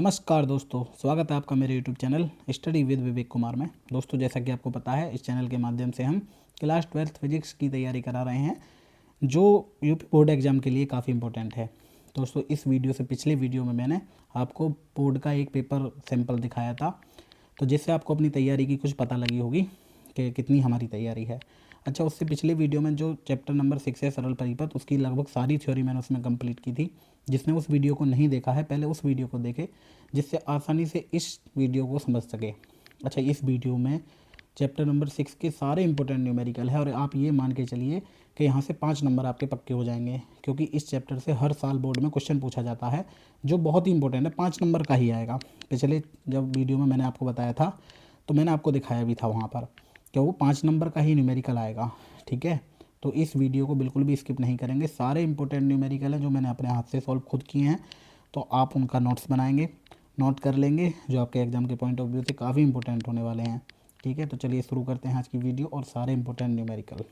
नमस्कार दोस्तों, स्वागत है आपका मेरे YouTube channel study with Vivek Kumar में। दोस्तों, जैसा कि आपको पता है, इस चैनल के माध्यम से हम क्लास 12th फिजिक्स की तैयारी करा रहे हैं, जो यूपी बोर्ड एग्ज़ाम के लिए काफ़ी इंपॉर्टेंट है। दोस्तों, इस वीडियो से पिछले वीडियो में मैंने आपको बोर्ड का एक पेपर सैंपल दिखाया था, तो जिससे आपको अपनी तैयारी की कुछ पता लगी होगी कि कितनी हमारी तैयारी है। अच्छा, उससे पिछले वीडियो में जो चैप्टर नंबर 6 है सरल परिपथ, उसकी लगभग सारी थ्योरी मैंने उसमें कंप्लीट की थी। जिसने उस वीडियो को नहीं देखा है, पहले उस वीडियो को देखे, जिससे आसानी से इस वीडियो को समझ सके। अच्छा, इस वीडियो में चैप्टर नंबर 6 के सारे इंपॉर्टेंट न्यूमेरिकल है, और आप ये मान के चलिए कि यहाँ से 5 नंबर आपके पक्के हो जाएंगे, क्योंकि इस चैप्टर से हर साल बोर्ड में क्वेश्चन पूछा जाता है, जो बहुत ही इंपॉर्टेंट है। 5 नंबर का ही आएगा। पिछले जब वीडियो में मैंने आपको बताया था, तो मैंने आपको दिखाया भी था वहाँ पर कि वो 5 नंबर का ही न्यूमेरिकल आएगा। ठीक है, तो इस वीडियो को बिल्कुल भी स्किप नहीं करेंगे। सारे इंपॉर्टेंट न्यूमेरिकल हैं जो मैंने अपने हाथ से सॉल्व खुद किए हैं, तो आप उनका नोट्स बनाएंगे, नोट कर लेंगे, जो आपके एग्जाम के पॉइंट ऑफ व्यू से काफ़ी इंपॉर्टेंट होने वाले हैं। ठीक है, तो चलिए शुरू करते हैं आज की वीडियो और सारे इंपॉर्टेंट न्यूमेरिकल।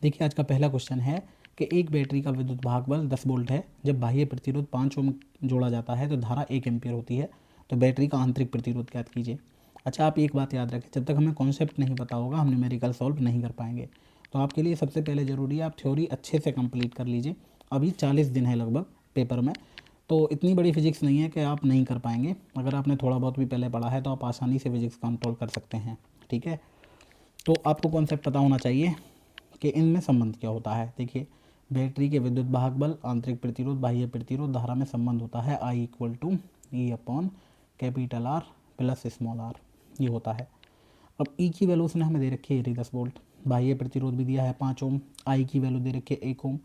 देखिए, आज का पहला क्वेश्चन है कि एक बैटरी का विद्युत भाग बल 10 वोल्ट है। जब बाह्य प्रतिरोध 5 ओम जोड़ा जाता है तो धारा 1 एम्पियर होती है। तो बैटरी का आंतरिक प्रतिरोध ज्ञात कीजिए। अच्छा, आप एक बात याद रखें, जब तक हमें कॉन्सेप्ट नहीं पता होगा, हम न्यूमेरिकल सॉल्व नहीं कर पाएंगे। तो आपके लिए सबसे पहले ज़रूरी है आप थ्योरी अच्छे से कंप्लीट कर लीजिए। अभी 40 दिन है लगभग पेपर में, तो इतनी बड़ी फिजिक्स नहीं है कि आप नहीं कर पाएंगे। अगर आपने थोड़ा बहुत भी पहले पढ़ा है तो आप आसानी से फिजिक्स कंट्रोल कर सकते हैं। ठीक है, तो आपको कॉन्सेप्ट पता होना चाहिए कि इनमें संबंध क्या होता है। देखिए, बैटरी के विद्युत भाग बल, आंतरिक प्रतिरोध, बाह्य प्रतिरोध, धारा में संबंध होता है I equal to E upon capital R plus small r, ये होता है। अब ई की वैल्यू उसने हमें दे रखी है 10 वोल्ट, बाह्य प्रतिरोध भी दिया है 5 ओम, आई की वैल्यू दे रखी है 1 ओम।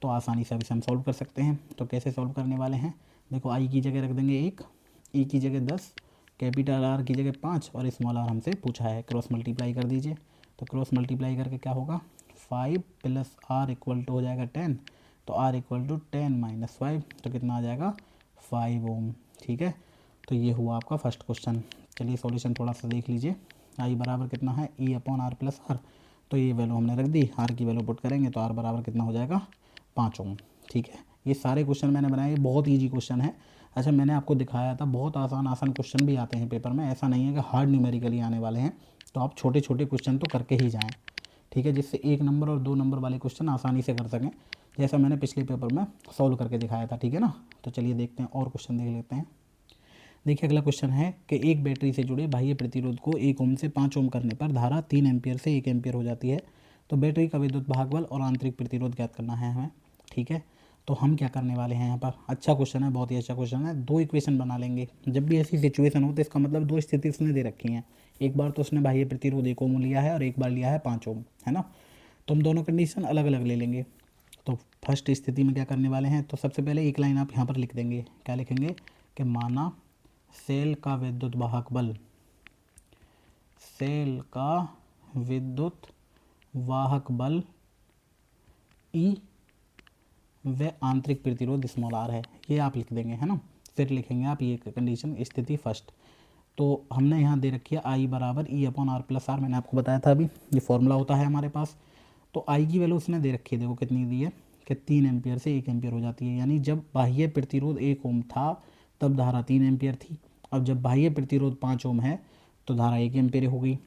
तो आसानी से अभी हम सॉल्व कर सकते हैं। तो कैसे सॉल्व करने वाले हैं, देखो, आई की जगह रख देंगे 1, ई की जगह 10, कैपिटल आर की जगह 5 और स्मॉल आर हमसे पूछा है। क्रॉस मल्टीप्लाई कर दीजिए, तो क्रॉस मल्टीप्लाई करके क्या होगा, 5 प्लस आर इक्वल टू हो जाएगा 10। तो आर इक्वल टू 10 माइनस 5, तो कितना आ जाएगा 5 ओम। ठीक है, तो ये हुआ आपका फर्स्ट क्वेश्चन। चलिए सॉल्यूशन थोड़ा सा देख लीजिए। आई बराबर कितना है, E upon R plus R, तो ये वैल्यू हमने रख दी, आर की वैल्यू पुट करेंगे तो आर बराबर कितना हो जाएगा 5 ओम। ठीक है, ये सारे क्वेश्चन मैंने बनाए, बहुत ईजी क्वेश्चन है। अच्छा, मैंने आपको दिखाया था बहुत आसान आसान क्वेश्चन भी आते हैं पेपर में, ऐसा नहीं है कि हार्ड न्यूमेरिकली आने वाले हैं। तो आप छोटे छोटे क्वेश्चन तो करके ही जाएँ। ठीक है, जिससे 1 नंबर और 2 नंबर वाले क्वेश्चन आसानी से कर सकें, जैसा मैंने पिछले पेपर में सॉल्व करके दिखाया था। ठीक है ना, तो चलिए देखते हैं और क्वेश्चन देख लेते हैं। देखिए, अगला क्वेश्चन है कि एक बैटरी से जुड़े बाह्य प्रतिरोध को 1 ओम से 5 ओम करने पर धारा 3 एम्पियर से 1 एम्पियर हो जाती है। तो बैटरी का विद्युत भाग बल और आंतरिक प्रतिरोध ज्ञात करना है हमें। ठीक है, तो हम क्या करने वाले हैं यहाँ पर, अच्छा क्वेश्चन है, बहुत ही अच्छा क्वेश्चन है। 2 इक्वेशन बना लेंगे। जब भी ऐसी सिचुएशन हो तो इसका मतलब 2 स्थिति उसने दे रखी हैं। एक बार तो उसने बाह्य प्रतिरोध 1 ओम लिया है और एक बार लिया है 5 ओम, है ना। तो हम दोनों कंडीशन अलग अलग ले लेंगे। तो फर्स्ट स्थिति में क्या करने वाले हैं, तो सबसे पहले एक लाइन आप यहाँ पर लिख देंगे। क्या लिखेंगे कि माना सेल का विद्युत वाहक बल, सेल का विद्युत वाहक बल ई व आंतरिक प्रतिरोध स्मॉल आर है, ये आप लिख देंगे, है ना। फिर लिखेंगे आप ये कंडीशन स्थिति फर्स्ट। तो हमने यहाँ दे रखी है आई बराबर E upon R plus R, मैंने आपको बताया था अभी, ये फॉर्मूला होता है हमारे पास। तो आई की वैल्यू उसने दे रखी है, देखो कितनी दी है कि 3 एम्पियर से 1 एम्पियर हो जाती है। यानी जब बाह्य प्रतिरोध 1 ओम था तब धारा 3 एम्पियर थी। अब जब बाह्य प्रतिरोध 5 ओम है तो धारा 1 एम्पियर हो गई।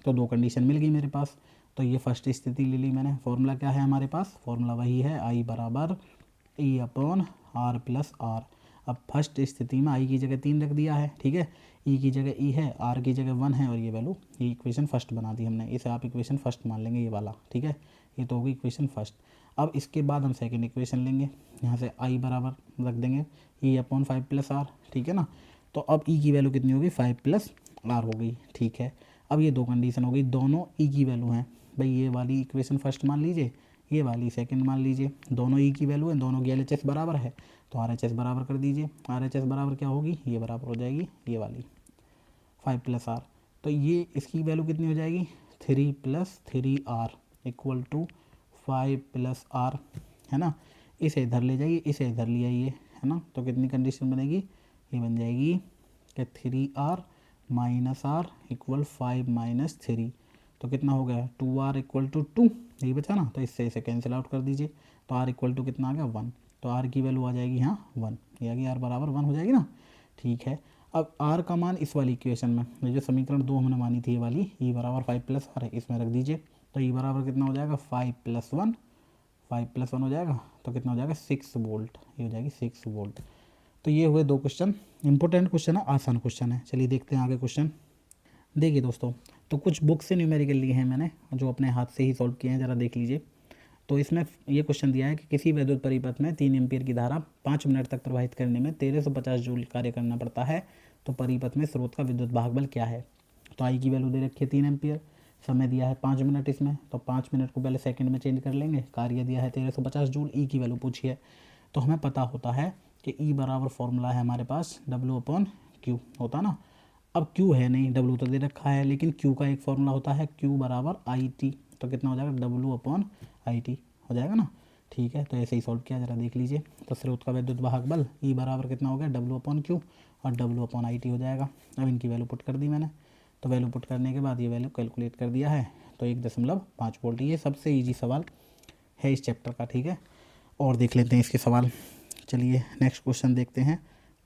तो 2 कंडीशन मिल गई मेरे पास। तो ये फर्स्ट स्थिति ले ली मैंने। फॉर्मूला क्या है हमारे पास, फॉर्मूला वही है आई बराबर E upon R plus R. अब फर्स्ट स्थिति में आई की जगह 3 रख दिया है, ठीक है, ई की जगह ई है, आर की जगह 1 है, और ये वैल्यू, ये इक्वेशन फर्स्ट बना दी हमने। इसे आप इक्वेशन फर्स्ट मान लेंगे, ये वाला। ठीक है, ये तो होगी इक्वेशन फर्स्ट। अब इसके बाद हम सेकंड इक्वेशन लेंगे। यहाँ से आई बराबर रख देंगे ई अपॉन 5 प्लस आर। ठीक है ना, तो अब ई की वैल्यू कितनी होगी, 5 प्लस आर हो गई। ठीक है, अब ये 2 कंडीशन हो गई, दोनों ई की वैल्यू हैं। भाई ये वाली इक्वेशन फर्स्ट मान लीजिए, ये वाली सेकंड मान लीजिए, दोनों ई की वैल्यू है, दोनों की LHS बराबर है, तो RHS बराबर कर दीजिए। RHS बराबर क्या होगी, ये बराबर हो जाएगी ये वाली 5 प्लस आर। तो ये इसकी वैल्यू कितनी हो जाएगी, 3 plus 3R equal to 5 plus R, है ना। इसे इधर ले जाइए, इसे इधर ले आइए, है ना। तो कितनी कंडीशन बनेगी, ये बन जाएगी कि 3R minus are equal 5 minus 3। तो कितना हो गया, 2R इक्वल टू 2, यही बचा ना। तो इससे इसे कैंसिल आउट कर दीजिए, तो R इक्वल टू कितना आ गया 1। तो R की वैल्यू आ जाएगी यहाँ 1, ये आ गई, R बराबर 1 हो जाएगी ना। ठीक है। अब आर का मान इस वाली इक्वेशन में, ये जो समीकरण 2 हमने मानी थी ये वाली, ई बराबर 5 प्लस आर है, इसमें रख दीजिए। तो ई बराबर कितना हो जाएगा 5 + 1, 5 + 1 हो जाएगा तो कितना हो जाएगा 6 वोल्ट, ये हो जाएगी 6 वोल्ट। तो ये हुए 2 क्वेश्चन, इंपॉर्टेंट क्वेश्चन है, आसान क्वेश्चन है। चलिए देखते हैं आगे क्वेश्चन। देखिए दोस्तों, तो कुछ बुक से न्यूमेरिकल लिए हैं मैंने, जो अपने हाथ से ही सॉल्व किए हैं, ज़रा देख लीजिए। तो इसमें ये क्वेश्चन दिया है कि किसी वैद्युत परिपथ में 3 एम्पीयर की धारा 5 मिनट तक प्रवाहित करने में 1350 जूल कार्य करना पड़ता है, तो परिपथ में स्रोत का विद्युत भागबल क्या है। तो आई की वैल्यू दे रखी है 3 एम्पीयर, समय दिया है 5 मिनट इसमें, तो 5 मिनट को पहले सेकंड में चेंज कर लेंगे, कार्य दिया है 1350 जूल, ई की वैल्यू पूछी है। तो हमें पता होता है कि ई बराबर फॉर्मूला है हमारे पास W/Q होता ना। अब Q है नहीं, W तो दे रखा है, लेकिन Q का एक फॉर्मूला होता है Q बराबर IT, तो कितना हो जाएगा W/IT हो जाएगा ना। ठीक है, तो ऐसे ही सॉल्व किया, जरा देख लीजिए। तो स्रोत का विद्युत वाहक बल ई बराबर कितना हो गया W/Q और W/IT हो जाएगा। अब इनकी वैल्यू पुट कर दी मैंने, तो वैल्यू पुट करने के बाद ये वैल्यू कैलकुलेट कर दिया है, तो 1.5 वोल्ट। ये सबसे ईजी सवाल है इस चैप्टर का। ठीक है, और देख लेते हैं इसके सवाल। चलिए नेक्स्ट क्वेश्चन देखते हैं।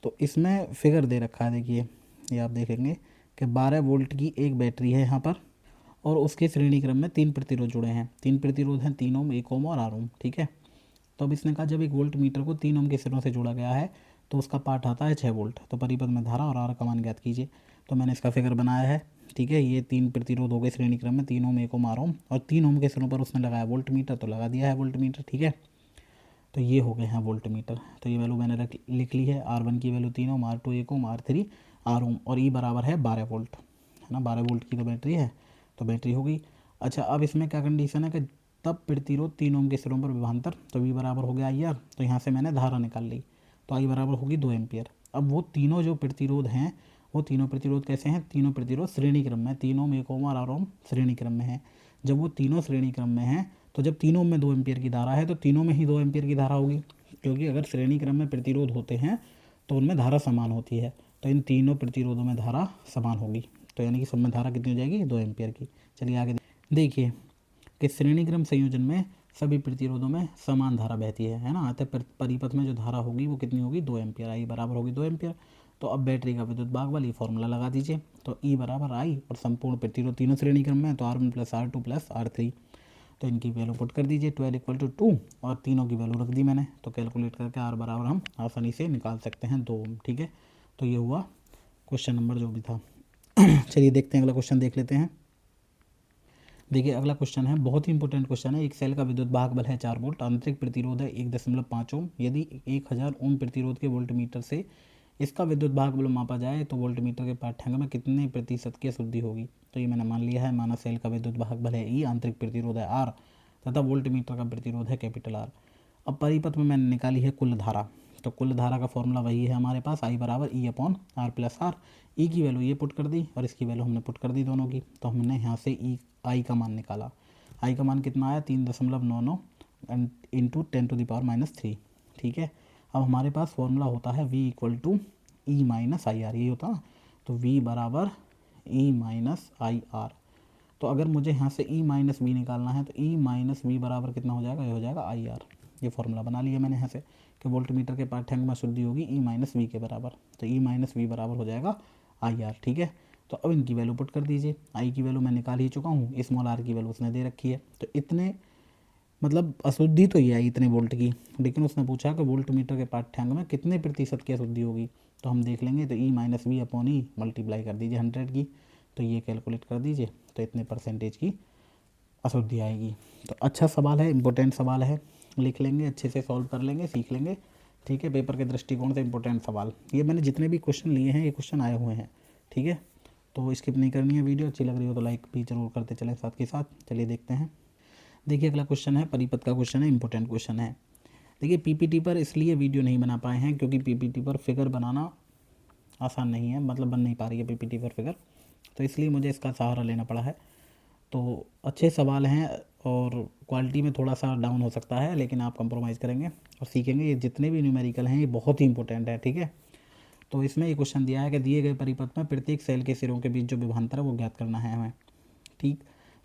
तो इसमें फिगर दे रखा है, देखिए ये आप देखेंगे कि 12 वोल्ट की एक बैटरी है यहाँ पर, और उसके श्रेणी क्रम में 3 प्रतिरोध जुड़े हैं। 3 प्रतिरोध हैं, 3 ओम, 1 ओम और 8 ओम। ठीक है, तो अब इसने कहा जब एक वोल्ट मीटर को 3 ओम के सिरों से जोड़ा गया है तो उसका पार्ट आता है 6 वोल्ट। तो परिपथ में धारा और आर का मान ज्ञात कीजिए। तो मैंने इसका फिगर बनाया है। ठीक है, ये 3 प्रतिरोध हो गए श्रेणी क्रम में, 3 ओम, 1 ओम, 8 ओम, और 3 ओम के सिरों पर उसने लगाया वोल्ट मीटर, तो लगा दिया है वोल्ट मीटर। ठीक है, तो ये हो गए हैं वोल्ट मीटर। तो ये वैल्यू मैंने लिख ली है। R1 की वैल्यू 3 ओम, R2 1 ओम, R3 8 ओम, और ई बराबर है 12 वोल्ट, है ना। 12 वोल्ट की तो बैटरी है, तो बैटरी हो गई। अच्छा, अब इसमें क्या कंडीशन है कि तब प्रतिरोध 3 ओम के सिरों पर विभवांतर, तो V बराबर हो गया IR। तो यहाँ से मैंने धारा निकाल ली, तो I बराबर होगी 2 एम्पियर। अब वो तीनों जो प्रतिरोध हैं, वो तीनों प्रतिरोध कैसे हैं, तीनों प्रतिरोध श्रेणी क्रम में, 3 ओम, 1 ओम और 8 ओम श्रेणी क्रम में है। जब वो तीनों श्रेणी क्रम में हैं, तो जब तीनों में 2 एम्पियर की धारा है तो तीनों में ही 2 एम्पियर की धारा होगी, क्योंकि अगर श्रेणी क्रम में प्रतिरोध होते हैं तो उनमें धारा समान होती है। तो इन तीनों प्रतिरोधों में धारा समान होगी, तो यानी कि सब में धारा कितनी हो जाएगी, 2 एम्पियर की। चलिए आगे देखिए कि श्रेणी क्रम संयोजन में सभी प्रतिरोधों में समान धारा बहती है ना। अतः परिपथ में जो धारा होगी वो कितनी होगी, 2 एम्पियर। आई बराबर होगी 2 एम्पियर। तो अब बैटरी का विद्युत भागबल ये फॉर्मूला लगा दीजिए। तो ई बराबर आई, और संपूर्ण प्रतिरोध तीनों श्रेणी क्रम में, तो R1 + R2 + R3, तो इनकी वैल्यू पुट कर दीजिए। 12 = 2, और तीनों की वैल्यू रख दी मैंने, तो कैलकुलेट करके R बराबर हम आसानी से निकाल सकते हैं 2 ओम। ठीक है, तो ये हुआ क्वेश्चन नंबर जो भी था। चलिए देखते हैं, अगला क्वेश्चन देख लेते हैं। देखिए अगला क्वेश्चन है, बहुत ही इंपॉर्टेंट क्वेश्चन है। एक सेल का विद्युत भागबल है 4 वोल्ट, आंतरिक प्रतिरोध है 1.5 ओम। यदि 1000 ओम प्रतिरोध के वोल्ट मीटर से इसका विद्युत भागबल मापा जाए तो वोल्ट मीटर के पाठ्यांक में कितने प्रतिशत की अशुद्धि होगी। तो ये मैंने मान लिया है। माना सेल का विद्युत भागबल है ई, आंतरिक प्रतिरोध है आर, तथा वोल्ट मीटर का प्रतिरोध है कैपिटल R। अब परिपथ में मैंने निकाली है कुल धारा, तो कुल धारा का फॉर्मूला वही है हमारे पास, I बराबर E/R + R। ई की वैल्यू ये पुट कर दी और इसकी वैल्यू हमने पुट कर दी दोनों की। तो हमने यहाँ से आई का मान निकाला। आई का मान कितना आया, 3.99 इंटू 10⁻³ ठीक है। अब हमारे पास फॉर्मूला होता है V = E - IR, ये होता ना। तो V बराबर E - IR। तो अगर मुझे यहाँ से E - V निकालना है तो E - V बराबर कितना हो जाएगा, ये हो जाएगा IR। ये फॉर्मूला बना लिया मैंने यहाँ से कि वोल्ट मीटर के पाठ्यांक में अशुद्धि होगी E - V के बराबर। तो E - V बराबर हो जाएगा IR। ठीक है, तो अब इनकी वैल्यू पुट कर दीजिए। आई की वैल्यू मैं निकाल ही चुका हूँ, स्मॉल r की वैल्यू उसने दे रखी है। तो इतने मतलब अशुद्धि तो ये आई इतने वोल्ट की, लेकिन उसने पूछा कि वोल्ट मीटर के पाठ्यांक में कितने प्रतिशत की अशुद्धि होगी। तो हम देख लेंगे, तो E - V/E मल्टीप्लाई कर दीजिए 100 की, तो ये कैलकुलेट कर दीजिए, तो इतने परसेंटेज की अशुद्धि आएगी। तो अच्छा सवाल है, इंपॉर्टेंट सवाल है, लिख लेंगे, अच्छे से सॉल्व कर लेंगे, सीख लेंगे। ठीक है, पेपर के दृष्टिकोण से इंपॉर्टेंट सवाल। ये मैंने जितने भी क्वेश्चन लिए हैं ये क्वेश्चन आए हुए हैं। ठीक है, तो स्किप नहीं करनी है। वीडियो अच्छी लग रही हो तो लाइक भी जरूर करते चलें साथ के साथ। चलिए देखते हैं। देखिए अगला क्वेश्चन है, परिपथ का क्वेश्चन है, इंपॉर्टेंट क्वेश्चन है। देखिए पीपीटी पर इसलिए वीडियो नहीं बना पाए हैं क्योंकि पीपीटी पर फिगर बनाना आसान नहीं है, मतलब बन नहीं पा रही है पीपीटी पर फिगर, तो इसलिए मुझे इसका सहारा लेना पड़ा है। तो अच्छे सवाल हैं और क्वालिटी में थोड़ा सा डाउन हो सकता है, लेकिन आप कंप्रोमाइज़ करेंगे और सीखेंगे। ये जितने भी न्यूमेरिकल हैं ये बहुत ही इंपॉर्टेंट है। ठीक है, तो इसमें ये क्वेश्चन दिया है कि दिए गए परिपथ में प्रत्येक सेल के सिरों के बीच जो विभवांतर है वो ज्ञात करना है हमें। ठीक,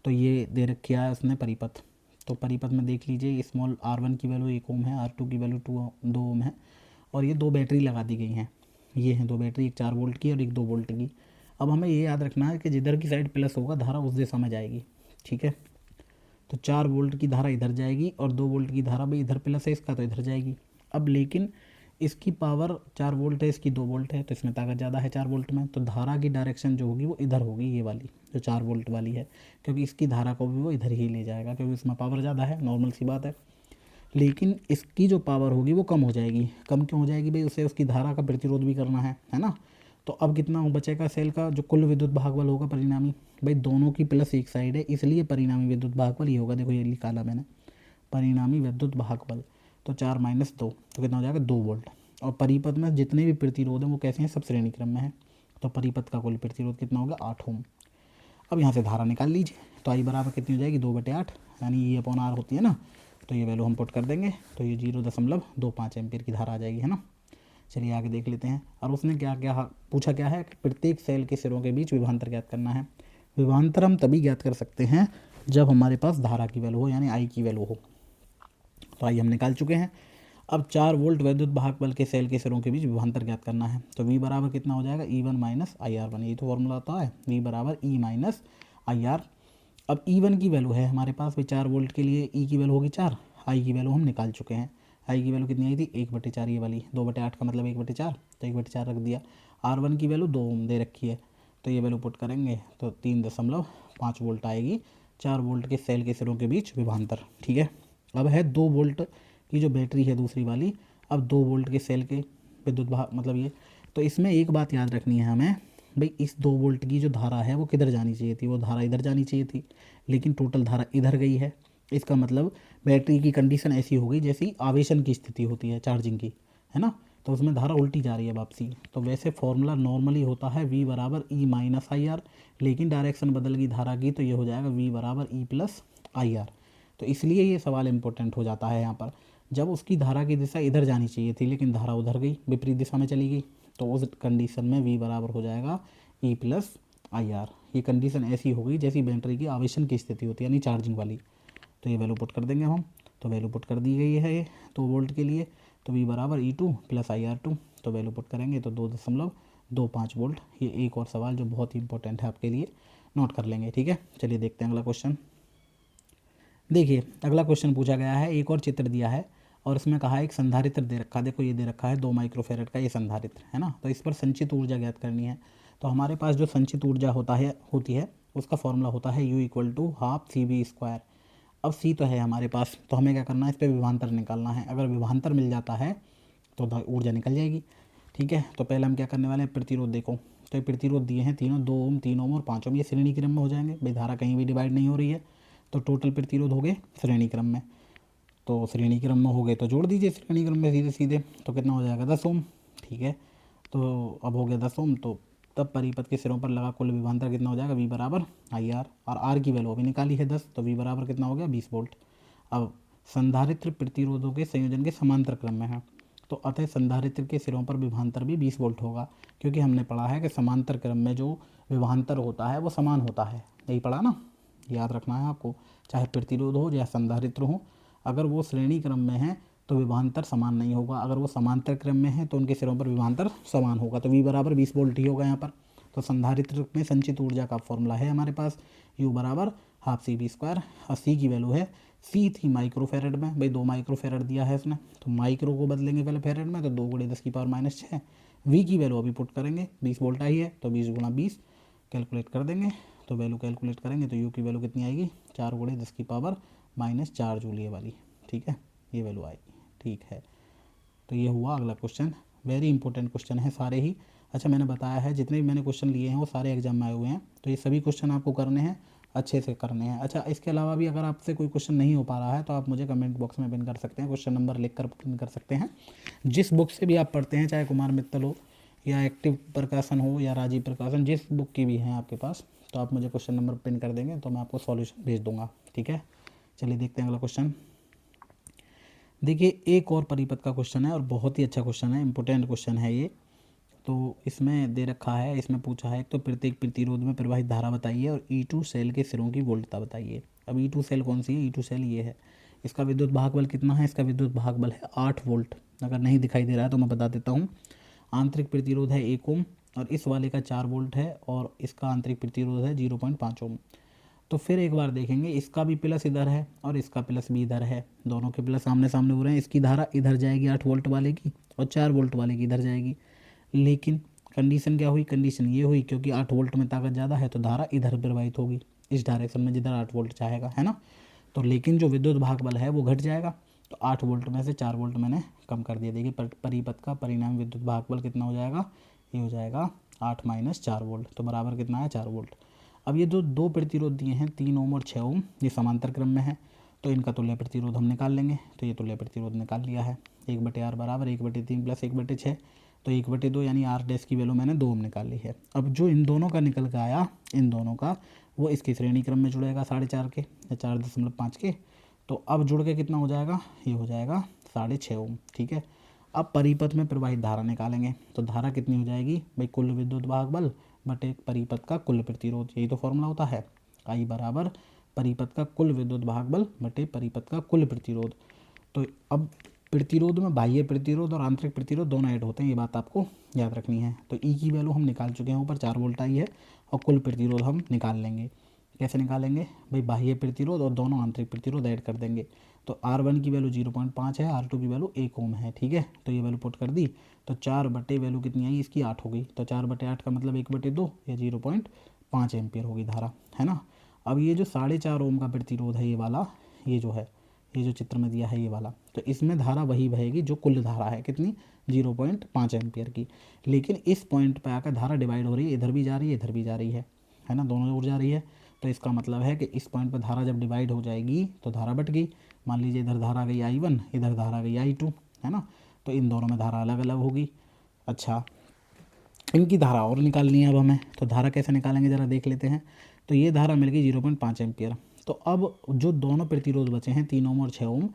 तो ये दे रखा है उसने परिपथ। तो परिपथ में देख लीजिए, स्मॉल R1 की वैल्यू 1 ओम है, R2 की वैल्यू 2 ओम है, और ये 2 बैटरी लगा दी गई हैं। ये हैं दो बैटरी, एक 4 वोल्ट की और एक 2 वोल्ट की। अब हमें ये याद रखना है कि जिधर की साइड प्लस होगा धारा उस दिशा में जाएगी, ठीक है। तो 4 वोल्ट की धारा इधर जाएगी और 2 वोल्ट की धारा भी इधर प्लस है इसका तो इधर जाएगी। अब लेकिन इसकी पावर 4 वोल्ट है, इसकी 2 वोल्ट है, तो इसमें ताकत ज़्यादा है 4 वोल्ट में, तो धारा की डायरेक्शन जो होगी वो इधर होगी, ये वाली जो 4 वोल्ट वाली है, क्योंकि इसकी धारा को भी वो इधर ही ले जाएगा क्योंकि इसमें पावर ज़्यादा है, नॉर्मल सी बात है। लेकिन इसकी जो पावर होगी वो कम हो जाएगी। कम क्यों हो जाएगी भाई, उसे उसकी धारा का प्रतिरोध भी करना है ना। तो अब कितना बचेगा सेल का जो कुल विद्युत भागबल होगा परिणामी, भाई दोनों की प्लस एक साइड है इसलिए परिणामी विद्युत भागबल ये होगा, देखो ये निकाला मैंने परिणामी विद्युत भागबल, तो 4 - 2 तो कितना हो जाएगा 2 वोल्ट। और परिपथ में जितने भी प्रतिरोध हैं वो कैसे हैं, सब श्रेणी क्रम में है, तो परिपथ का कुल प्रतिरोध कितना होगा 8 ओम। अब यहाँ से धारा निकाल लीजिए, तो आई बराबर कितनी हो जाएगी 2/8, यानी ये अपॉन आर होती है ना, तो ये वैल्यू हम पुट कर देंगे, तो ये 0.25 एम्पीयर की धारा आ जाएगी, है ना। चलिए आगे देख लेते हैं। और उसने क्या क्या पूछा, क्या है कि प्रत्येक सेल के सिरों के बीच विभवांतर ज्ञात करना है। विभवांतर हम तभी ज्ञात कर सकते हैं जब हमारे पास धारा की वैल्यू हो, यानी आई की वैल्यू हो। तो आई हम निकाल चुके हैं। अब 4 वोल्ट विद्युत भागबल के सेल के सिरों के बीच विभवांतर ज्ञात करना है, तो V बराबर कितना हो जाएगा E1 - IR1, ये तो फॉर्मूला आता है, V बराबर E - IR। अब E1 की वैल्यू है हमारे पास भाई 4 वोल्ट के लिए E की वैल्यू होगी 4, आई की वैल्यू हम निकाल चुके हैं। आई की वैल्यू कितनी आई थी 1/4, ये वाली 2/8 का मतलब 1/4, तो 1/4 रख दिया। R1 की वैल्यू 2 ओम दे रखी है, तो ये वैल्यू पुट करेंगे तो 3.5 वोल्ट आएगी 4 वोल्ट के सेल के सिरों के बीच विभवांतर, ठीक है। अब है 2 वोल्ट की जो बैटरी है दूसरी वाली, अब 2 वोल्ट के सेल के विद्युत भाग मतलब ये, तो इसमें एक बात याद रखनी है हमें भाई, इस 2 वोल्ट की जो धारा है वो किधर जानी चाहिए थी, वो धारा इधर जानी चाहिए थी, लेकिन टोटल धारा इधर गई है। इसका मतलब बैटरी की कंडीशन ऐसी हो गई जैसी आवेशन की स्थिति होती है चार्जिंग की, है ना, तो उसमें धारा उल्टी जा रही है वापसी। तो वैसे फॉर्मूला नॉर्मली होता है V बराबर E - IR, लेकिन डायरेक्शन बदल गई धारा की तो ये हो जाएगा V बराबर E + IR। तो इसलिए ये सवाल इंपॉर्टेंट हो जाता है यहाँ पर, जब उसकी धारा की दिशा इधर जानी चाहिए थी लेकिन धारा उधर गई, विपरीत दिशा में चली गई, तो उस कंडीशन में V बराबर हो जाएगा E + IR। ये कंडीशन ऐसी होगी जैसी बैटरी की आवेशन की स्थिति होती है, यानी चार्जिंग वाली। तो ये वैल्यू पुट कर देंगे हम, तो वैल्यू पुट कर दी गई है ये 2 वोल्ट के लिए, तो V बराबर E2 + IR2, तो वैल्यू पुट करेंगे तो 2.25 वोल्ट। ये एक और सवाल जो बहुत ही इंपॉर्टेंट है आपके लिए, नोट कर लेंगे, ठीक है। चलिए देखते हैं अगला क्वेश्चन। देखिए अगला क्वेश्चन पूछा गया है, एक और चित्र दिया है और इसमें कहा है एक संधारित्र दे रखा है, देखो ये दे रखा है 2 माइक्रोफेरेड का ये संधारित्र है ना, तो इस पर संचित ऊर्जा ज्ञात करनी है। तो हमारे पास जो संचित ऊर्जा होती है उसका फॉर्मूला होता है U = ½ CV²। अब C तो है हमारे पास, तो हमें क्या करना है, इस पर विभवांतर निकालना है। अगर विभवांतर मिल जाता है तो ऊर्जा निकल जाएगी, ठीक है। तो पहले हम क्या करने वाले हैं, प्रतिरोध देखो, तो ये प्रतिरोध दिए हैं तीनों, 2 ओम, 3 ओम और 5 ओम, ये श्रेणी क्रम में हो जाएंगे भाई, धारा कहीं भी डिवाइड नहीं हो रही है, तो टोटल प्रतिरोध हो गए श्रेणी क्रम में। तो श्रेणी क्रम में हो गए तो जोड़ दीजिए श्रेणी क्रम में सीधे सीधे, तो कितना हो जाएगा 10 ओम, ठीक है। तो अब हो गया 10 ओम, तो तब परिपथ के सिरों पर लगा कुल विभवांतर कितना हो जाएगा V बराबर IR, और R की वैल्यू अभी निकाली है 10, तो V बराबर कितना हो गया 20 वोल्ट। अब संधारित्र प्रतिरोधों के संयोजन के समांतर क्रम में है, तो अतः संधारित्र के सिरों पर विभवांतर भी 20 वोल्ट होगा, क्योंकि हमने पढ़ा है कि समांतर क्रम में जो विभवांतर होता है वो समान होता है, यही पढ़ा ना, याद रखना है आपको, चाहे प्रतिरोध हो या संधारित्र हो, अगर वो श्रेणी क्रम में है तो विभवांतर समान नहीं होगा, अगर वो समांतर क्रम में है तो उनके सिरों पर विभवांतर समान होगा, तो V बराबर 20 वोल्ट ही होगा यहाँ पर। तो संधारित्र में संचित ऊर्जा का फॉर्मूला है हमारे पास U बराबर ½ CV², और C की वैल्यू है, C थी माइक्रोफेरेड में, भाई 2 माइक्रोफेरेड दिया है इसने, तो माइक्रो को बदलेंगे पहले फेरेड में, तो 2 × 10⁻⁻⁶। V की वैल्यू अभी पुट करेंगे, 20 वोल्ट आई है, तो 20 × 20 कैलकुलेट कर देंगे, तो वैल्यू कैलकुलेट करेंगे तो U की वैल्यू कितनी आएगी 4 × 10⁻⁻4 जूल ये वाली, ठीक है, ये वैल्यू आएगी, ठीक है। तो ये हुआ अगला क्वेश्चन, वेरी इंपॉर्टेंट क्वेश्चन है सारे ही। अच्छा मैंने बताया है जितने भी मैंने क्वेश्चन लिए हैं वो सारे एग्जाम में आए हुए हैं, तो ये सभी क्वेश्चन आपको करने हैं, अच्छे से करने हैं। अच्छा इसके अलावा भी अगर आपसे कोई क्वेश्चन नहीं हो पा रहा है तो आप मुझे कमेंट बॉक्स में पिन कर सकते हैं, क्वेश्चन नंबर लिख कर पिन कर सकते हैं। जिस बुक से भी आप पढ़ते हैं, चाहे कुमार मित्तल हो या एक्टिव प्रकाशन हो या राजीव प्रकाशन, जिस बुक की भी हैं आपके पास, तो आप मुझे क्वेश्चन नंबर पिन कर देंगे तो मैं आपको सॉल्यूशन भेज दूंगा, ठीक है। चलिए देखते हैं अगला क्वेश्चन। देखिए एक और परिपथ का क्वेश्चन है और बहुत ही अच्छा क्वेश्चन है, इंपॉर्टेंट क्वेश्चन है ये। तो इसमें दे रखा है, इसमें पूछा है तो प्रत्येक प्रतिरोध में प्रवाहित धारा बताइए और E2 सेल के सिरों की वोल्टता बताइए। अब E2 सेल कौन सी है, E2 सेल ये है, इसका विद्युत भागबल कितना है, इसका विद्युत भागबल है 8 वोल्ट। अगर नहीं दिखाई दे रहा है तो मैं बता देता हूँ, आंतरिक प्रतिरोध है 1 ओम और इस वाले का 4 वोल्ट है और इसका आंतरिक प्रतिरोध है 0.5 ओम। तो फिर एक बार देखेंगे, इसका भी प्लस इधर है और इसका प्लस भी इधर है, दोनों के प्लस आमने सामने हो रहे हैं। इसकी धारा इधर जाएगी 8 वोल्ट वाले की और 4 वोल्ट वाले की इधर जाएगी। लेकिन कंडीशन क्या हुई, कंडीशन ये हुई क्योंकि 8 वोल्ट में ताकत ज़्यादा है तो धारा इधर प्रवाहित होगी, इस डायरेक्शन में जिधर 8 वोल्ट चाहेगा, है ना। तो लेकिन जो विद्युत भाग बल है वो घट जाएगा। तो 8 वोल्ट में से 4 वोल्ट मैंने कम कर दिया। देखिए परिपथ का परिणाम विद्युत भाग बल कितना हो जाएगा, ये हो जाएगा 8 माइनस 4 वोल्ट, तो बराबर कितना है 4 वोल्ट। अब ये जो दो प्रतिरोध दिए हैं 3 ओम और 6 ओम, ये समांतर क्रम में है तो इनका तुल्य प्रतिरोध हम निकाल लेंगे। तो ये तुल्य प्रतिरोध निकाल लिया है, 1/r बराबर 1/3 प्लस 1/6, तो 1/2 यानी आर डैश की वैल्यू मैंने 2 ओम निकाल ली है। अब जो इन दोनों का निकल के आया, इन दोनों का, वो इसकी श्रेणी क्रम में जुड़ेगा 4.5 के या 4.5 के। तो अब जुड़ के कितना हो जाएगा, ये हो जाएगा 6.5 ओम। ठीक है, अब परिपथ में प्रवाहित धारा निकालेंगे। तो धारा कितनी हो जाएगी भाई, कुल विद्युत भाग बल बटे परिपथ का कुल प्रतिरोध, यही तो फॉर्मूला होता है। आई बराबर परिपथ का कुल विद्युत भाग बल बटे परिपथ का कुल प्रतिरोध। तो अब प्रतिरोध में बाह्य प्रतिरोध और आंतरिक प्रतिरोध दोनों ऐड होते हैं, ये बात आपको याद रखनी है। तो ई की वैल्यू हम निकाल चुके हैं, ऊपर 4 वोल्ट आई है और कुल प्रतिरोध हम निकाल लेंगे। कैसे निकालेंगे भाई, बाह्य प्रतिरोध और दोनों आंतरिक प्रतिरोध ऐड कर देंगे। तो R1 की वैल्यू 0.5 है, R2 की वैल्यू 1 ओम है। ठीक है, तो ये वैल्यू पुट कर दी तो 4 बटे वैल्यू कितनी आई इसकी 8 हो गई। तो 4/8 का मतलब 1/2 या 0.5 एम्पियर होगी धारा, है ना। अब ये जो 4.5 ओम का प्रतिरोध है, ये वाला, ये जो है, ये जो चित्र में दिया है ये वाला, तो इसमें धारा वही बहेगी जो कुल धारा है, कितनी 0.5 एम्पियर की। लेकिन इस पॉइंट पे आकर धारा डिवाइड हो रही है, इधर भी जा रही है इधर भी जा रही है ना, दोनों ओर जा रही है। तो इसका मतलब है कि इस पॉइंट पर धारा जब डिवाइड हो जाएगी तो धारा बट गई। मान लीजिए इधर धारा गई I1, इधर धारा गई I2, है ना। तो इन दोनों में धारा अलग अलग होगी। अच्छा, इनकी धारा और निकालनी है अब हमें, तो धारा कैसे निकालेंगे ज़रा देख लेते हैं। तो ये धारा मिल गई 0.5 एम्पियर। तो अब जो दोनों प्रतिरोध बचे हैं 3 ओम और 6 ओम,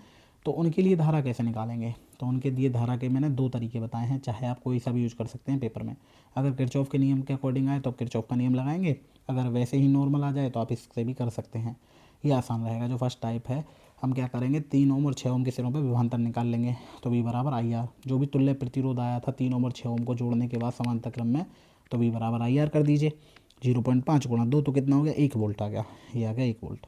तो उनके लिए धारा कैसे निकालेंगे। तो उनके दिए धारा के मैंने 2 तरीके बताए हैं, चाहे आप कोई सा भी यूज कर सकते हैं पेपर में। अगर किरचॉफ के नियम के अकॉर्डिंग आए तो आप किरचॉफ का नियम लगाएंगे, अगर वैसे ही नॉर्मल आ जाए तो आप इससे भी कर सकते हैं, ये आसान रहेगा। जो फर्स्ट टाइप है, हम क्या करेंगे, 3 ओम और 6 ओम के सिरों पे विभवांतर निकाल लेंगे। तो V बराबर IR, जो भी तुल्य प्रतिरोध आया था 3 ओम और 6 ओम को जोड़ने के बाद समांतर क्रम में, तो V बराबर IR कर दीजिए। 0.5 गुणा 2 तो कितना हो गया, 1 वोल्ट आ गया, ये आ गया 1 वोल्ट।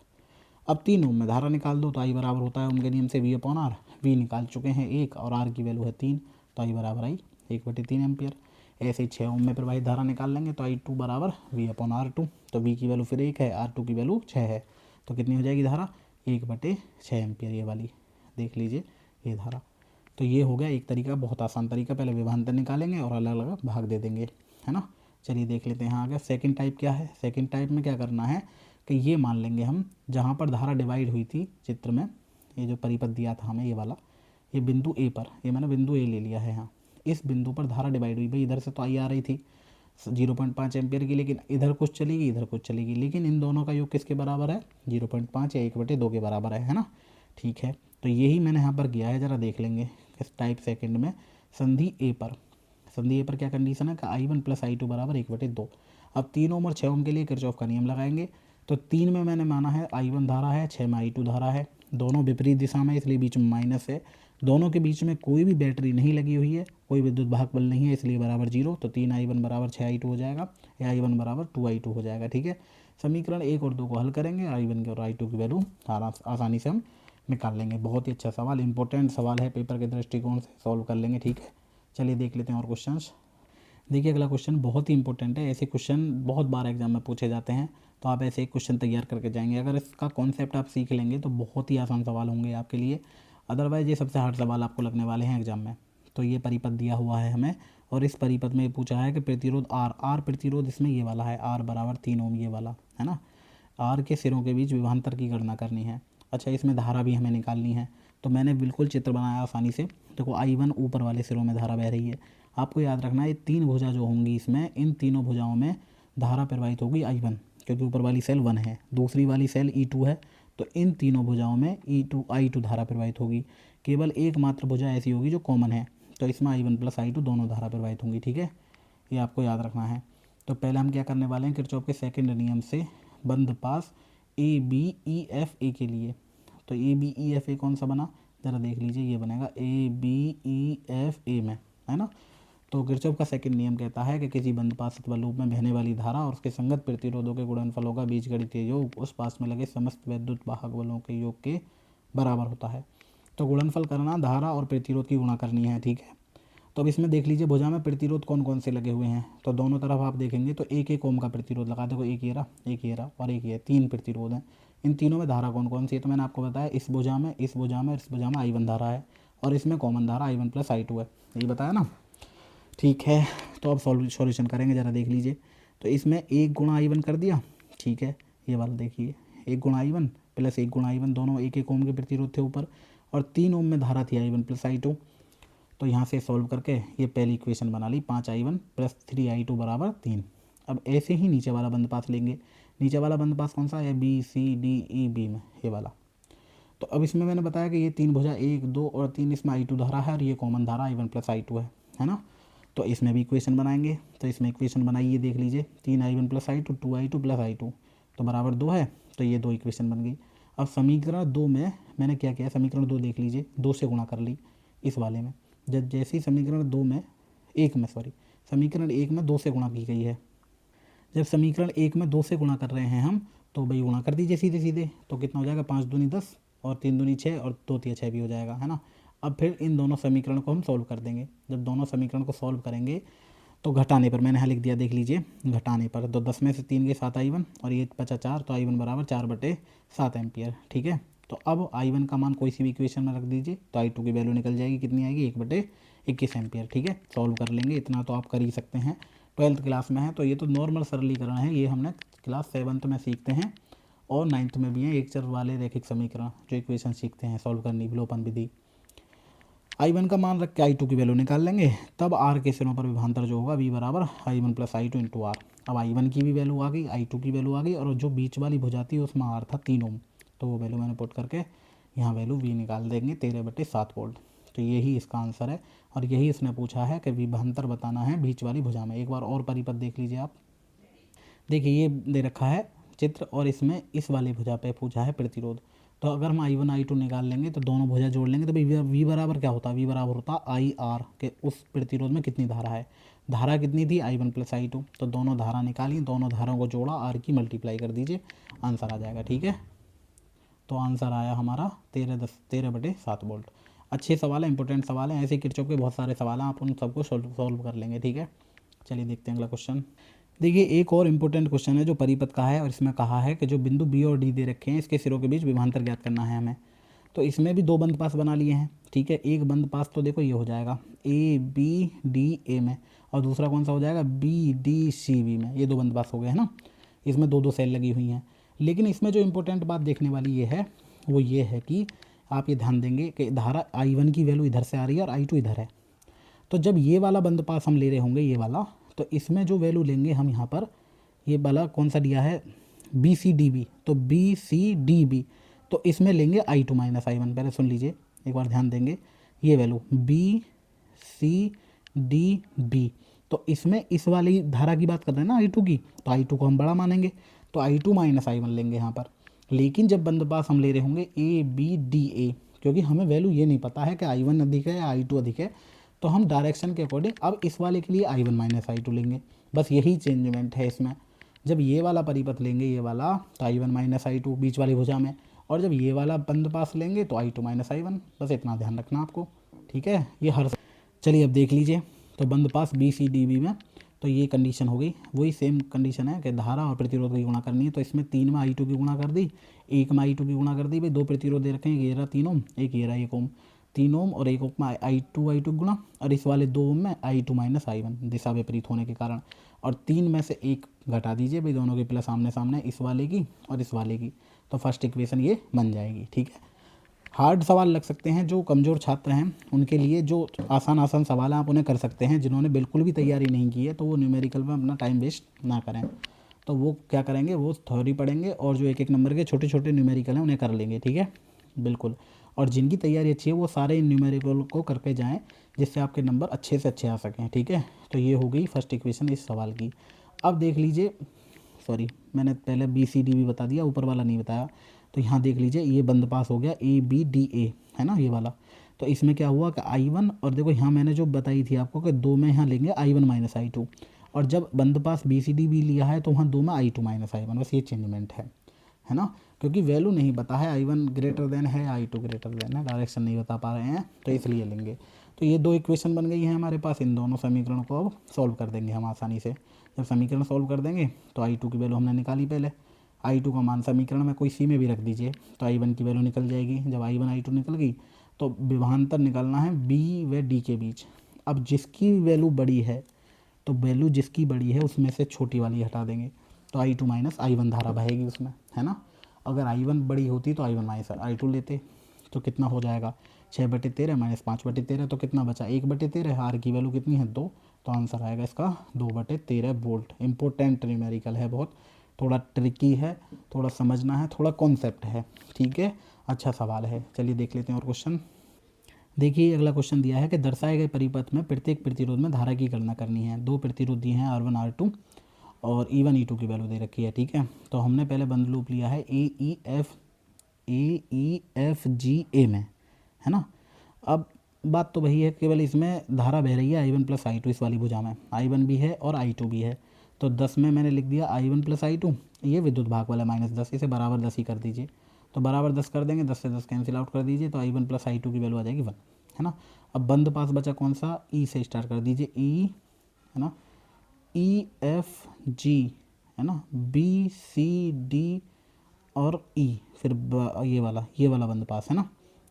अब 3 ओम में धारा निकाल दो, तो I बराबर होता है उनके नियम से V/R। V निकाल चुके हैं 1 और R की वैल्यू है 3, तो I बराबर आई 1/3 एम्पियर। ऐसे ही 6 ओम में प्रवाहित धारा निकाल लेंगे, तो I2 बराबर V/R2। तो V की वैल्यू फिर 1 है, R2 की वैल्यू 6 है, तो कितनी हो जाएगी धारा, 1/6 एम्पियर, ये वाली देख लीजिए ये धारा। तो ये हो गया एक तरीका, बहुत आसान तरीका। पहले विभवांतर निकालेंगे और अलग अलग भाग दे देंगे, है ना। चलिए देख लेते हैं आगे सेकंड टाइप क्या है। सेकंड टाइप में क्या करना है कि ये मान लेंगे हम, जहाँ पर धारा डिवाइड हुई थी चित्र में, ये जो परिपथ दिया था हमें ये वाला, ये बिंदु ए पर, ये मैंने बिंदु ए ले लिया है यहाँ, इस बिंदु पर धारा डिवाइड हुई। भाई इधर से तो आई आ रही थी 0.5 एम्पियर की, लेकिन इधर कुछ चलेगी इधर कुछ चलेगी, लेकिन इन दोनों का योग किसके बराबर है, 0.5 या 1/2 के बराबर है ना। ठीक है, तो यही मैंने यहाँ पर किया है, ज़रा देख लेंगे इस टाइप सेकंड में। संधि ए पर, संधि ए पर क्या कंडीशन है कि I1 प्लस I2 बराबर 1/2। अब 3 ओम और 6 ओम के लिए किरचॉफ का नियम लगाएंगे। तो 3 में मैंने माना है I1 धारा है, 6 में I2 धारा है, दोनों विपरीत दिशा में, इसलिए बीच में माइनस है। दोनों के बीच में कोई भी बैटरी नहीं लगी हुई है, कोई विद्युत भाग बल नहीं है, इसलिए बराबर 0। तो 3I1 बराबर 6I2 हो जाएगा, या I1 बराबर 2I2 हो जाएगा। ठीक है, समीकरण 1 और 2 को हल करेंगे, I1 के और I2 की वैल्यू आसानी से हम निकाल लेंगे। बहुत ही अच्छा सवाल, इंपॉर्टेंट सवाल है, पेपर के दृष्टिकोण से सॉल्व कर लेंगे। ठीक है, चलिए देख लेते हैं और क्वेश्चंस। देखिए अगला क्वेश्चन बहुत ही इंपॉर्टेंट है, ऐसे क्वेश्चन बहुत बार एग्जाम में पूछे जाते हैं, तो आप ऐसे एक क्वेश्चन तैयार करके जाएंगे। अगर इसका कॉन्सेप्ट आप सीख लेंगे तो बहुत ही आसान सवाल होंगे आपके लिए, अदरवाइज ये सबसे हार्ड सवाल आपको लगने वाले हैं एग्जाम में। तो ये परिपथ दिया हुआ है हमें, और इस परिपथ में ये पूछा है कि प्रतिरोध आर प्रतिरोध इसमें ये वाला है, R बराबर 3 ओम, ये वाला है ना। R के सिरों के बीच विभवांतर की गणना करनी है। अच्छा, इसमें धारा भी हमें निकालनी है, तो मैंने बिल्कुल चित्र बनाया आसानी से। देखो I1 ऊपर वाले सिरों में धारा बह रही है, आपको याद रखना है ये 3 भुजा जो होंगी इसमें, इन तीनों भुजाओं में धारा प्रवाहित होगी I1, क्योंकि ऊपर वाली सेल 1 है, दूसरी वाली सेल E2 है, तो इन तीनों भुजाओं में I2 धारा प्रवाहित होगी। केवल एकमात्र भुजा ऐसी होगी जो कॉमन है, तो इसमें I1 प्लस I2 दोनों धारा प्रवाहित होंगी। ठीक है, ये आपको याद रखना है। तो पहले हम क्या करने वाले हैं, किरचॉफ के सेकंड नियम से बंद पास ABEFA के लिए। तो ABEFA कौन सा बना, ज़रा देख लीजिए, ये बनेगा ABEFA में, है ना। तो किरचॉफ का सेकंड नियम कहता है कि किसी बंद पास अथवा लूप में बहने वाली धारा और उसके संगत प्रतिरोधों के गुणनफलों का बीजगणितीय योग उस पास में लगे समस्त वैद्युत वाहक बलों के योग के बराबर होता है। तो गुणनफल करना धारा और प्रतिरोध की गुणा करनी है, ठीक है। तो अब इसमें देख लीजिए भुजा में प्रतिरोध कौन कौन से लगे हुए हैं। तो दोनों तरफ आप देखेंगे तो एक एक ओम का प्रतिरोध लगा, देखो एक ये रहा, एक ये रहा और एक ये, 3 प्रतिरोध हैं। इन तीनों में धारा कौन कौन सी है तो मैंने आपको बताया इस भुजा में, इस भुजा में, इस भुजा में I1 धारा है और इसमें कॉमन धारा I1 + I2 है, यही बताया ना, ठीक है। तो अब सॉल्यूशन करेंगे, ज़रा देख लीजिए। तो इसमें 1 × I1 कर दिया, ठीक है, ये वाला देखिए 1 × I1 + 1 × I1, दोनों एक एक ओम के प्रतिरोध थे ऊपर और 3 ओम में धारा थी I1 + I2। तो यहाँ से सॉल्व करके ये पहली इक्वेशन बना ली, 5I1 + 3I2 = 3। अब ऐसे ही नीचे वाला बंद पास लेंगे। नीचे वाला बंद पास कौन सा है, BCDE में, ये वाला। तो अब इसमें मैंने बताया कि ये 3 भुजा 1, 2 और 3, इसमें I2 धारा है और ये कॉमन धारा I1 + I2 है ना। तो इसमें भी इक्वेशन बनाएंगे। तो इसमें इक्वेशन बनाइए, देख लीजिए 3I1 + I2, 2I2 + I2 तो बराबर 2 है। तो ये 2 इक्वेशन बन गई। अब समीकरण 2 में मैंने क्या किया, समीकरण 2 देख लीजिए, 2 से गुणा कर ली इस वाले में। जब जैसे ही समीकरण 2 में समीकरण 1 में 2 से गुणा की गई है, जब समीकरण 1 में 2 से गुणा कर रहे हैं हम, तो भाई गुणा कर दीजिए सीधे सीधे। तो कितना हो जाएगा, 5 दूनी 10 और 3 दूनी 6 और 2 तिया 6 भी हो जाएगा, है ना। अब फिर इन दोनों समीकरण को हम सॉल्व कर देंगे। जब दोनों समीकरण को सॉल्व करेंगे तो घटाने पर मैंने यहाँ लिख दिया, देख लीजिए घटाने पर, तो 10 में से 3 गए 7 I1 और ये बचा 4, तो I1 = 4/7 एम्पियर, ठीक है। तो अब I1 का मान कोई सी भी इक्वेशन में रख दीजिए तो I2 की वैल्यू निकल जाएगी, कितनी आएगी, 1/21 एम्पियर, ठीक है। सॉल्व कर लेंगे, इतना तो आप कर ही सकते हैं, 12th क्लास में है। तो ये तो नॉर्मल सरलीकरण है, ये हमने क्लास 7th में सीखते हैं और 9th में भी है एक चर वाले रैखिक समीकरण जो इक्वेशन सीखते हैं सॉल्व करनी, विलोपन विधि। I1 का मान रख के I2 की वैल्यू निकाल लेंगे, तब R के सिरों पर विभवांतर जो होगा V = I1 + I2 × R। अब I1 की भी वैल्यू आ गई, I2 की वैल्यू आ गई और जो बीच वाली भुजा थी उसमें R था 3 ओम, तो वो वैल्यू मैंने पुट करके यहाँ वैल्यू V निकाल देंगे 13/7 वोल्ट। तो यही इसका आंसर है और यही इसने पूछा है कि विभवांतर बताना है बीच वाली भुजा में। एक बार और परिपथ देख लीजिए आप, देखिए ये दे रखा है चित्र और इसमें इस वाली भुजा पे पूछा है प्रतिरोध। तो अगर हम I1 I2 निकाल लेंगे तो दोनों भुजा जोड़ लेंगे तो V बराबर क्या होता है, V बराबर होता IR के उस प्रतिरोध में कितनी धारा है, धारा कितनी थी I1 + I2। तो दोनों धारा निकाली, दोनों धाराओं को जोड़ा, R की मल्टीप्लाई कर दीजिए, आंसर आ जाएगा, ठीक है। तो आंसर आया हमारा 13/7 वोल्ट। अच्छे सवाल हैं, इंपॉर्टेंट सवाल हैं, ऐसे किरचॉफ के बहुत सारे सवाल हैं, आप उन सबको सॉल्व कर लेंगे, ठीक है। चलिए देखते हैं अगला क्वेश्चन। देखिए एक और इम्पोर्टेंट क्वेश्चन है जो परिपथ का है और इसमें कहा है कि जो बिंदु B और D दे रखे हैं इसके सिरों के बीच विभवांतर ज्ञात करना है हमें। तो इसमें भी 2 बंद पास बना लिए हैं, ठीक है। एक बंद पास तो देखो ये हो जाएगा ABDA में और दूसरा कौन सा हो जाएगा BDCB में, ये 2 बंद पास हो गए हैं ना। इसमें 2-2 सेल लगी हुई हैं, लेकिन इसमें जो इम्पोर्टेंट बात देखने वाली ये है वो ये है कि आप ये ध्यान देंगे कि धारा I1 की वैल्यू इधर से आ रही है और I2 इधर है। तो जब ये वाला बंद पास हम ले रहे होंगे, ये वाला, तो इसमें जो वैल्यू लेंगे हम यहाँ पर, ये वाला कौन सा दिया है BCDB, तो BCDB, तो इसमें लेंगे I2 - I1। पहले सुन लीजिए, एक बार ध्यान देंगे, ये वैल्यू BCDB, तो इसमें इस वाली धारा की बात कर रहे हैं ना I2 की, तो I2 को हम बड़ा मानेंगे, तो I2 - I1 लेंगे यहाँ पर। लेकिन जब बंद पास हम ले रहे होंगे ABDA, क्योंकि हमें वैल्यू ये नहीं पता है कि I1 अधिक है या I2 अधिक है, तो हम डायरेक्शन के अकॉर्डिंग अब इस वाले के लिए I1 - I2 लेंगे, बस यही चेंजमेंट है इसमें। जब ये वाला परिपथ लेंगे, ये वाला, तो I1 - I2 बीच वाली भुजा में, और जब ये वाला बंद पास लेंगे तो I2 - I1, बस इतना ध्यान रखना आपको, ठीक है। ये हर, चलिए अब देख लीजिए, तो बंद पास BCDB में, तो ये कंडीशन हो गई, वही सेम कंडीशन है कि धारा और प्रतिरोध की गुणा करनी है। तो इसमें 3 में I2 की गुणा कर दी, 1 में I2 की गुणा कर दी, भाई 2 प्रतिरोध दे रखे हैं, ये रहा 3 ओम, एक ये रहा 1 ओम, 3 ओम और 1 ओम में I2 गुणा, और इस वाले 2 ओम में I2 - I1 दिशा विपरीत होने के कारण, और 3 में से 1 घटा दीजिए भाई, दोनों के प्लस आमने सामने, इस वाले की और इस वाले की, तो फर्स्ट इक्वेशन ये बन जाएगी, ठीक है। हार्ड सवाल लग सकते हैं जो कमज़ोर छात्र हैं उनके लिए, जो आसान सवाल हैं आप उन्हें कर सकते हैं। जिन्होंने बिल्कुल भी तैयारी नहीं की है तो वो न्यूमेरिकल में अपना टाइम वेस्ट ना करें। तो वो क्या करेंगे, वो थ्योरी पढ़ेंगे और जो 1-1 नंबर के छोटे छोटे न्यूमेरिकल हैं उन्हें कर लेंगे, ठीक है, बिल्कुल। और जिनकी तैयारी अच्छी है वो सारे इन न्यूमेरिकल को करके जाएँ, जिससे आपके नंबर अच्छे से अच्छे आ सकें, ठीक है। तो ये हो गई फर्स्ट इक्वेशन इस सवाल की। अब देख लीजिए, सॉरी मैंने पहले BCDB बता दिया, ऊपर वाला नहीं बताया। तो यहाँ देख लीजिए, ये बंद पास हो गया ABDA, है ना, ये वाला। तो इसमें क्या हुआ कि I1 और देखो यहाँ मैंने जो बताई थी आपको कि 2 में यहाँ लेंगे I1 माइनस I2, और जब बंद पास BCD भी लिया है तो वहाँ 2 में I2 माइनस I1, बस ये चेंजमेंट है ना, क्योंकि वैल्यू नहीं पता है I1 ग्रेटर देन है I2 ग्रेटर देन है, डायरेक्शन नहीं बता पा रहे हैं तो इसलिए लेंगे। तो ये 2 इक्वेशन बन गई हैं हमारे पास, इन दोनों समीकरणों को अब सॉल्व कर देंगे हम आसानी से। जब समीकरण सॉल्व कर देंगे तो I2 की वैल्यू हमने निकाली पहले, I2 का मान समीकरण में कोई सी में भी रख दीजिए तो I1 की वैल्यू निकल जाएगी। जब I1 I2 निकल गई तो विभवांतर निकालना है B व D के बीच। अब जिसकी वैल्यू बड़ी है तो वैल्यू जिसकी बड़ी है उसमें से छोटी वाली हटा देंगे, तो I2 माइनस I1 धारा बहेगी उसमें, है ना। अगर I1 बड़ी होती तो I1 माइनस I2 लेते, तो कितना हो जाएगा 6/13 माइनस 5/13, तो कितना बचा 1/13, आर की वैल्यू कितनी है 2, तो आंसर आएगा इसका 2/13 वोल्ट। इंपॉर्टेंट न्यूमेरिकल है बहुत, थोड़ा ट्रिकी है, थोड़ा समझना है, थोड़ा कॉन्सेप्ट है, ठीक है। अच्छा सवाल है, चलिए देख लेते हैं और क्वेश्चन। देखिए अगला क्वेश्चन दिया है कि दर्शाए गए परिपथ में प्रत्येक प्रतिरोध में धारा की गणना करनी है। 2 प्रतिरोध दिए हैं R1 R2 और E1 E2 की वैल्यू दे रखी है, ठीक है। तो हमने पहले बंद लूप लिया है ए ई एफ जी ए में, है ना। अब बात तो वही है, केवल इसमें धारा बह रही है I1 प्लस I2, इस वाली भुजा में I1 भी है और I2 भी है। तो 10 में मैंने लिख दिया I1 प्लस I2, ये विद्युत भाग वाला -10, इसे बराबर 10 ही कर दीजिए। तो बराबर 10 कर देंगे, 10 से 10 कैंसिल आउट कर दीजिए, तो I1 प्लस I2 की वैल्यू आ जाएगी 1, है ना। अब बंद पास बचा कौन सा, ई से स्टार्ट कर दीजिए, ई है ना, EFG है ना, BCD और E, फिर ये वाला बंद पास है ना,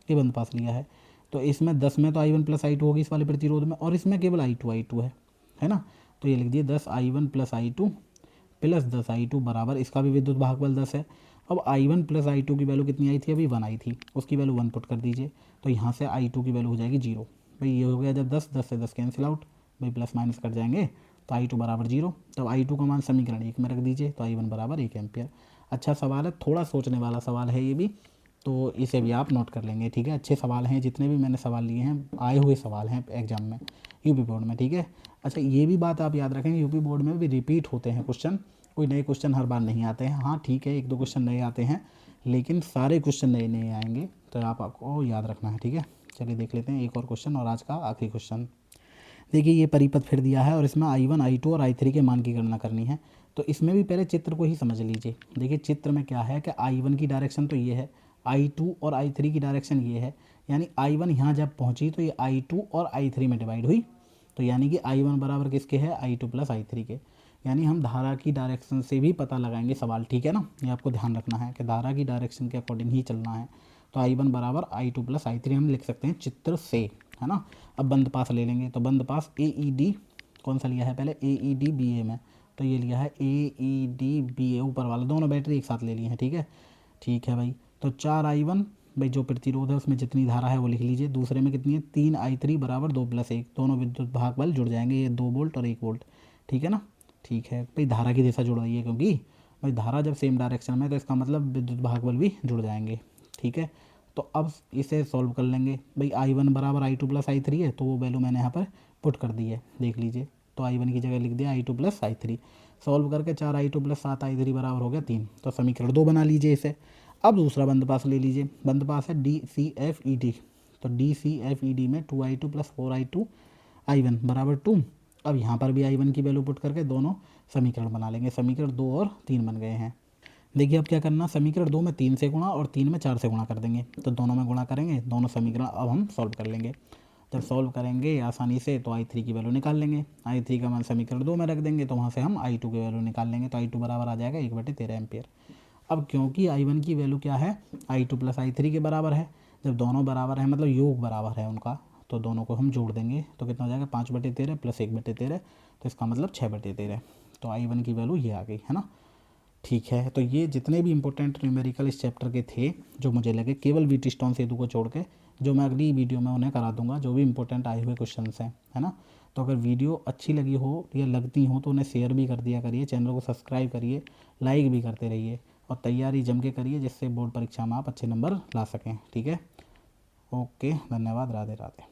ये बंद पास लिया है। तो इसमें 10 में तो I1 प्लस I2 होगी इस वाले प्रतिरोध में, और इसमें केवल I2 है ना। तो ये लिख दिए 10 I1 plus I2 plus 10 I2 बराबर, इसका भी विद्युत भागबल 10 है। अब I1 प्लस I2 की वैल्यू कितनी आई थी, अभी 1 आई थी, उसकी वैल्यू 1 पुट कर दीजिए, तो यहाँ से I2 की वैल्यू हो जाएगी 0। भाई ये हो गया जब 10 से 10 कैंसिल आउट, भाई प्लस माइनस कर जाएंगे, तो I2 बराबर 0। तब I2 का मान समीकरण 1 में रख दीजिए, तो I1 बराबर 1 एम्पियर। अच्छा सवाल है, थोड़ा सोचने वाला सवाल है ये भी, तो इसे भी आप नोट कर लेंगे, ठीक है। अच्छे सवाल हैं, जितने भी मैंने सवाल लिए हैं आए हुए सवाल हैं एग्जाम में, यूपी बोर्ड में, ठीक है। अच्छा ये भी बात आप याद रखेंगे, यूपी बोर्ड में भी रिपीट होते हैं क्वेश्चन, कोई नए क्वेश्चन हर बार नहीं आते हैं। हाँ ठीक है, 1-2 क्वेश्चन नए आते हैं, लेकिन सारे क्वेश्चन नए नए आएंगे, तो आपको याद रखना है, ठीक है। चलिए देख लेते हैं एक और क्वेश्चन, और आज का आखिरी क्वेश्चन। देखिए ये परिपथ फिर दिया है और इसमें I1 I2 और I3 के मान की गणना करनी है। तो इसमें भी पहले चित्र को ही समझ लीजिए। देखिए चित्र में क्या है कि I1 की डायरेक्शन तो ये है, I2 और I3 की डायरेक्शन ये है, यानी I1 यहाँ जब पहुँची तो ये I2 और I3 में डिवाइड हुई, तो यानी कि I1 बराबर किसके है, I2 प्लस I3 के। यानी हम धारा की डायरेक्शन से भी पता लगाएंगे सवाल, ठीक है ना। ये आपको ध्यान रखना है कि धारा की डायरेक्शन के अकॉर्डिंग ही चलना है। तो I1 बराबर I2 प्लस I3 हम लिख सकते हैं चित्र से, है ना। अब बंद पास ले लेंगे, तो बंद पास AED कौन सा लिया है पहले, AED BA में, तो ये लिया है AED BA, ऊपर वाला दोनों बैटरी एक साथ ले लिए हैं, ठीक है भाई। तो 4I1, भाई जो प्रतिरोध है उसमें जितनी धारा है वो लिख लीजिए, दूसरे में कितनी है 3I3 बराबर 2 + 1, दोनों विद्युत भाग बल जुड़ जाएंगे, ये 2 वोल्ट और 1 वोल्ट, ठीक है ना। ठीक है भाई, धारा की दिशा जुड़ रही है, क्योंकि भाई धारा जब सेम डायरेक्शन में है तो इसका मतलब विद्युत भाग बल भी जुड़ जाएंगे, ठीक है। तो अब इसे सॉल्व कर लेंगे। भाई I1 बराबर I2 प्लस I3 है, तो वो वैल्यू मैंने यहाँ पर पुट कर दी है, देख लीजिए। तो I1 की जगह लिख दिया I2 प्लस I3, सॉल्व करके 4I2 प्लस 7I3 बराबर हो गया 3, तो समीकरण 2 बना लीजिए इसे। अब दूसरा बंद पास ले लीजिए, बंद पास है DCFED, तो DCFED में 2I2 प्लस 4I2 I1 बराबर 2। अब यहाँ पर भी I1 की वैल्यू पुट करके दोनों समीकरण बना लेंगे, समीकरण 2 और 3 बन गए हैं। देखिए अब क्या करना, समीकरण 2 में 3 से गुणा और 3 में 4 से गुणा कर देंगे, तो दोनों में गुणा करेंगे, दोनों समीकरण अब हम सॉल्व कर लेंगे। जब सॉल्व करेंगे आसानी से तो I3 की वैल्यू निकाल लेंगे, I3 का मान समीकरण 2 में रख देंगे, तो वहाँ से हम I2 की वैल्यू निकाल लेंगे, तो I2 बराबर आ जाएगा 1/13 एम्पियर। अब क्योंकि I1 की वैल्यू क्या है, I2 प्लस I3 के बराबर है, जब दोनों बराबर है मतलब योग बराबर है उनका, तो दोनों को हम जोड़ देंगे, तो कितना हो जाएगा 5/13 प्लस 1/13, तो इसका मतलब 6/13। तो I1 की वैल्यू ये आ गई, है ना। ठीक है, तो ये जितने भी इंपॉर्टेंट न्यूमेरिकल इस चैप्टर के थे जो मुझे लगे, केवल व्हीटस्टोन सेतु को छोड़ के, जो मैं अगली वीडियो में उन्हें करा दूंगा, जो भी इंपॉर्टेंट आए हुए क्वेश्चंस हैं, है ना। तो अगर वीडियो अच्छी लगी हो या लगती हो तो उन्हें शेयर भी कर दिया करिए, चैनल को सब्सक्राइब करिए, लाइक भी करते रहिए, और तैयारी जम के करिए, जिससे बोर्ड परीक्षा में आप अच्छे नंबर ला सकें, ठीक है। ओके, धन्यवाद, राधे राधे।